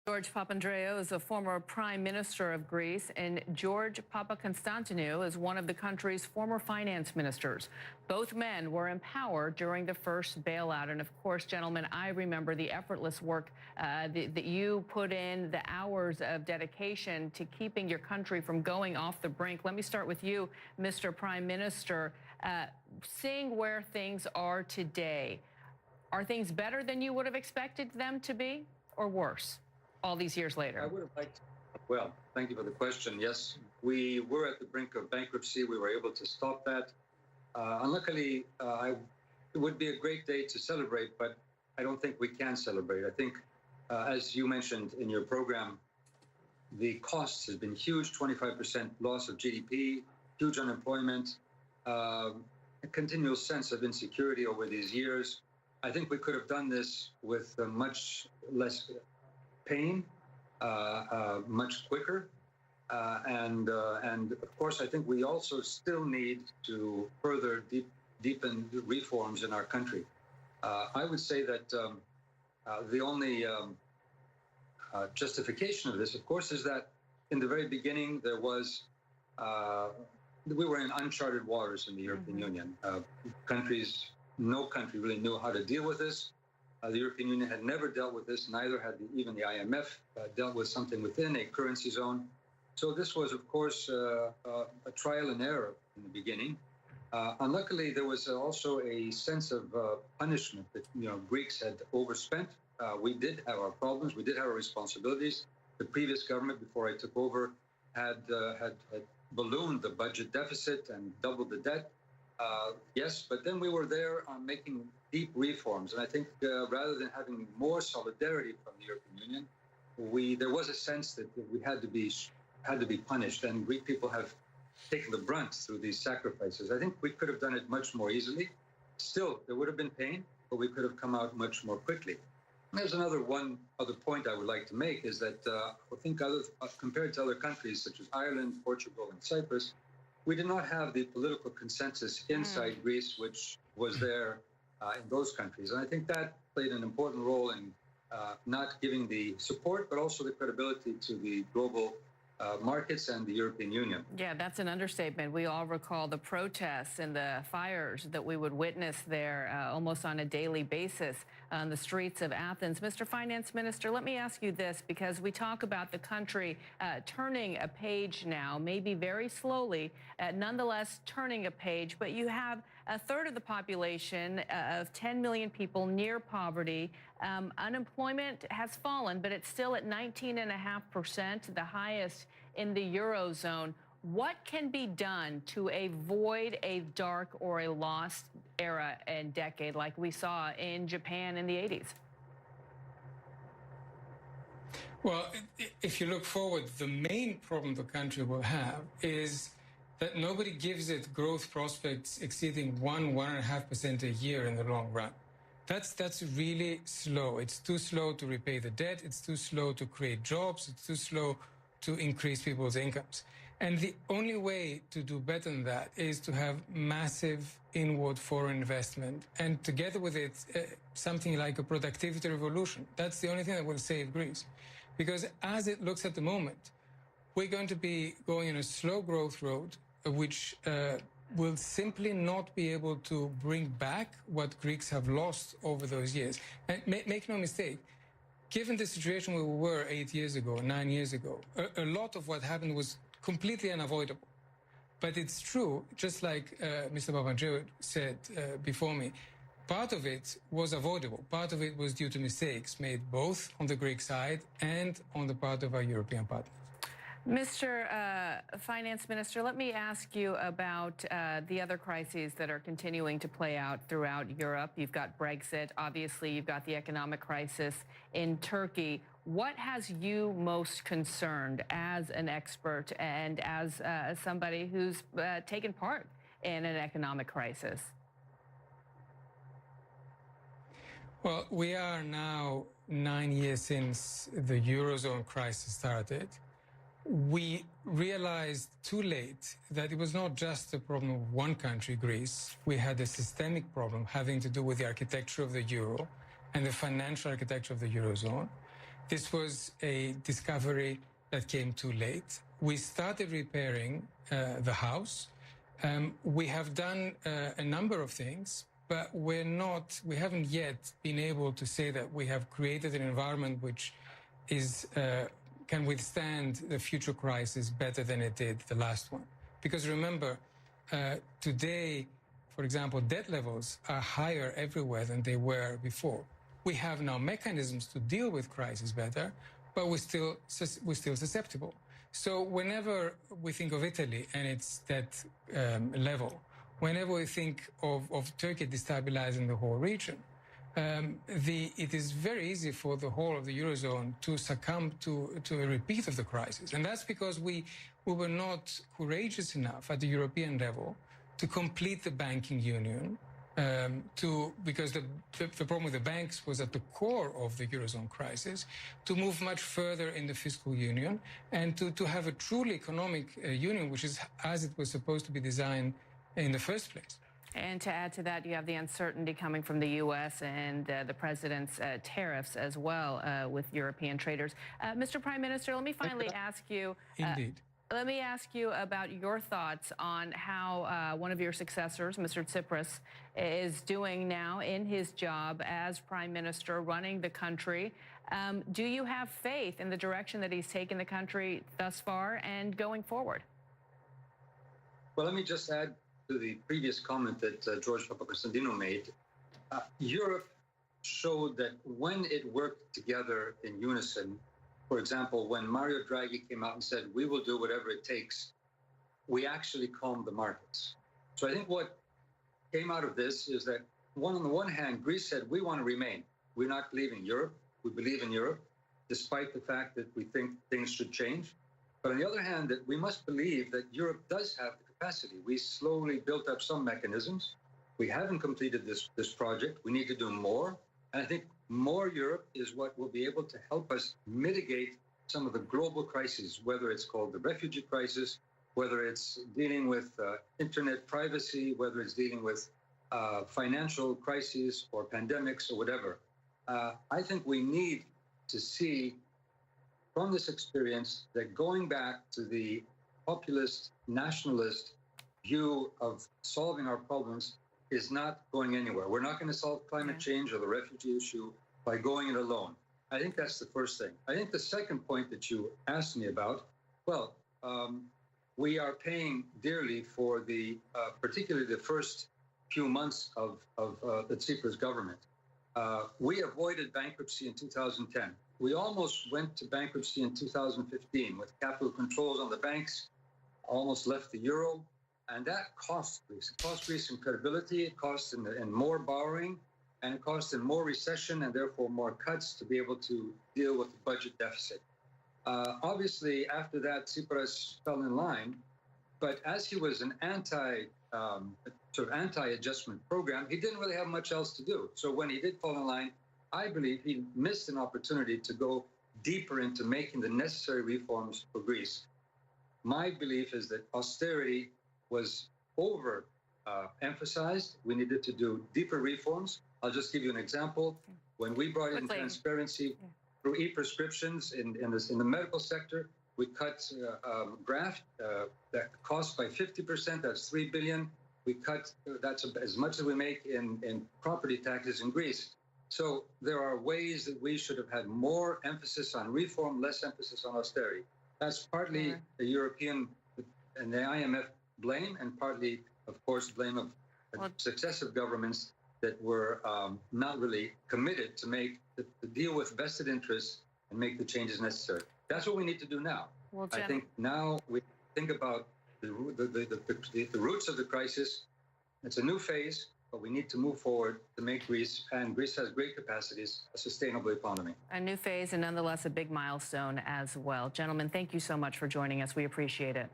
George Papandreou is a former prime minister of Greece, and George Papakonsantinu is one of the country's former finance ministers. Both men were in power during the first bailout. And of course, gentlemen, I remember the effortless work that you put in, the hours of dedication to keeping your country from going off the brink. Let me start with you, Mr. Prime Minister. Seeing where things are today, are things better than you would have expected them to be, or worse? All these years later? I would have liked, well, thank you for the question. Yes, we were at the brink of bankruptcy. We were able to stop that. Unluckily, it would be a great day to celebrate, but I don't think we can celebrate. I think, as you mentioned in your program, the costs has been huge, 25% loss of GDP, huge unemployment, a continual sense of insecurity over these years. I think we could have done this with much less pain, much quicker, and of course, I think we also still need to further deepen the reforms in our country. I would say that the only justification of this, of course, is that in the very beginning there was we were in uncharted waters in the European Union. No country really knew how to deal with this. The European Union had never dealt with this, neither had even the IMF dealt with something within a currency zone. So this was, of course, a trial and error in the beginning. Unluckily, there was also a sense of punishment that Greeks had overspent. We did have our problems. We did have our responsibilities. The previous government, before I took over, had ballooned the budget deficit and doubled the debt. Yes, but then we were there on making deep reforms. And I think rather than having more solidarity from the European Union, there was a sense that we had to be punished. And Greek people have taken the brunt through these sacrifices. I think we could have done it much more easily. Still, there would have been pain, but we could have come out much more quickly. There's one other point I would like to make is that I think compared to other countries such as Ireland, Portugal, and Cyprus, we did not have the political consensus inside Greece, which was there in those countries. And I think that played an important role in not giving the support, but also the credibility to the global markets and the European Union. Yeah, that's an understatement. We all recall the protests and the fires that we would witness there almost on a daily basis on the streets of Athens. Mr. Finance Minister, let me ask you this, because we talk about the country turning a page now, maybe very slowly, nonetheless turning a page, but you have a third of the population of 10 million people near poverty. Unemployment has fallen, but it's still at 19.5%, the highest in the Eurozone. What can be done to avoid a dark or a lost era and decade like we saw in Japan in the 80s? Well, if you look forward, the main problem the country will have is that nobody gives it growth prospects exceeding 1.5% a year in the long run. That's really slow. It's too slow to repay the debt. It's too slow to create jobs. It's too slow to increase people's incomes. And the only way to do better than that is to have massive inward foreign investment, and together with it, something like a productivity revolution. That's the only thing that will save Greece. Because as it looks at the moment, we're going to be going on a slow growth road, which will simply not be able to bring back what Greeks have lost over those years. And make no mistake, given the situation where we were 8 years ago, 9 years ago, a lot of what happened was completely unavoidable. But it's true, just like Mr. Papandreou said before me, part of it was avoidable. Part of it was due to mistakes made both on the Greek side and on the part of our European partners. Mr. Finance Minister, let me ask you about the other crises that are continuing to play out throughout Europe. You've got Brexit. Obviously, you've got the economic crisis in Turkey. What has you most concerned as an expert and as somebody who's taken part in an economic crisis? Well, we are now 9 years since the Eurozone crisis started. We realized too late that it was not just a problem of one country, Greece. We had a systemic problem having to do with the architecture of the euro and the financial architecture of the Eurozone. This was a discovery that came too late. We started repairing the house. We have done a number of things, but we haven't yet been able to say that we have created an environment which can withstand the future crisis better than it did the last one. Because remember, today, for example, debt levels are higher everywhere than they were before. We have now mechanisms to deal with crisis better, but we're still susceptible. So whenever we think of Italy and its debt level, whenever we think of Turkey destabilizing the whole region, it is very easy for the whole of the Eurozone to succumb to a repeat of the crisis. And that's because we were not courageous enough at the European level to complete the banking union, because the problem with the banks was at the core of the Eurozone crisis, to move much further in the fiscal union and to have a truly economic union, which is as it was supposed to be designed in the first place. And to add to that, you have the uncertainty coming from the U.S. and the president's tariffs as well with European traders. Mr. Prime Minister, let me finally ask you. Indeed. Let me ask you about your thoughts on how one of your successors, Mr. Tsipras, is doing now in his job as Prime Minister, running the country. Do you have faith in the direction that he's taken the country thus far and going forward? Well, let me just add to the previous comment that George Papa-Constantino made. Europe showed that when it worked together in unison, for example, when Mario Draghi came out and said, we will do whatever it takes, we actually calmed the markets. So I think what came out of this is that, on the one hand, Greece said, we want to remain. We're not leaving Europe. We believe in Europe, despite the fact that we think things should change. But on the other hand, that we must believe that Europe does have the capacity. We slowly built up some mechanisms. We haven't completed this project. We need to do more. And I think more Europe is what will be able to help us mitigate some of the global crises, whether it's called the refugee crisis, whether it's dealing with internet privacy, whether it's dealing with financial crises or pandemics or whatever. I think we need to see from this experience that going back to the populist, nationalist view of solving our problems is not going anywhere. We're not going to solve climate change or the refugee issue by going it alone. I think that's the first thing. I think the second point that you asked me about, well, we are paying dearly for particularly the first few months of the Tsipras government. We avoided bankruptcy in 2010. We almost went to bankruptcy in 2015 with capital controls on the banks, almost left the euro. And that cost Greece. It cost Greece in credibility, it cost in more borrowing, and it cost in more recession and therefore more cuts to be able to deal with the budget deficit. Obviously, after that, Tsipras fell in line, but as he was an anti-adjustment program, he didn't really have much else to do. So when he did fall in line, I believe he missed an opportunity to go deeper into making the necessary reforms for Greece. My belief is that austerity was emphasized. We needed to do deeper reforms. I'll just give you an example. When we brought in transparency through e-prescriptions in the medical sector, we cut graft that cost by 50%. That's 3 billion. We cut that's as much as we make in property taxes in Greece. So there are ways that we should have had more emphasis on reform, less emphasis on austerity. That's partly the European and the IMF blame, and partly, of course, blame of successive governments that were not really committed to deal with vested interests and make the changes necessary. That's what we need to do now. Well, I think now we think about the roots of the crisis. It's a new phase, but we need to move forward to make Greece, and Greece has great capacities, a sustainable economy. A new phase and nonetheless a big milestone as well. Gentlemen, thank you so much for joining us. We appreciate it.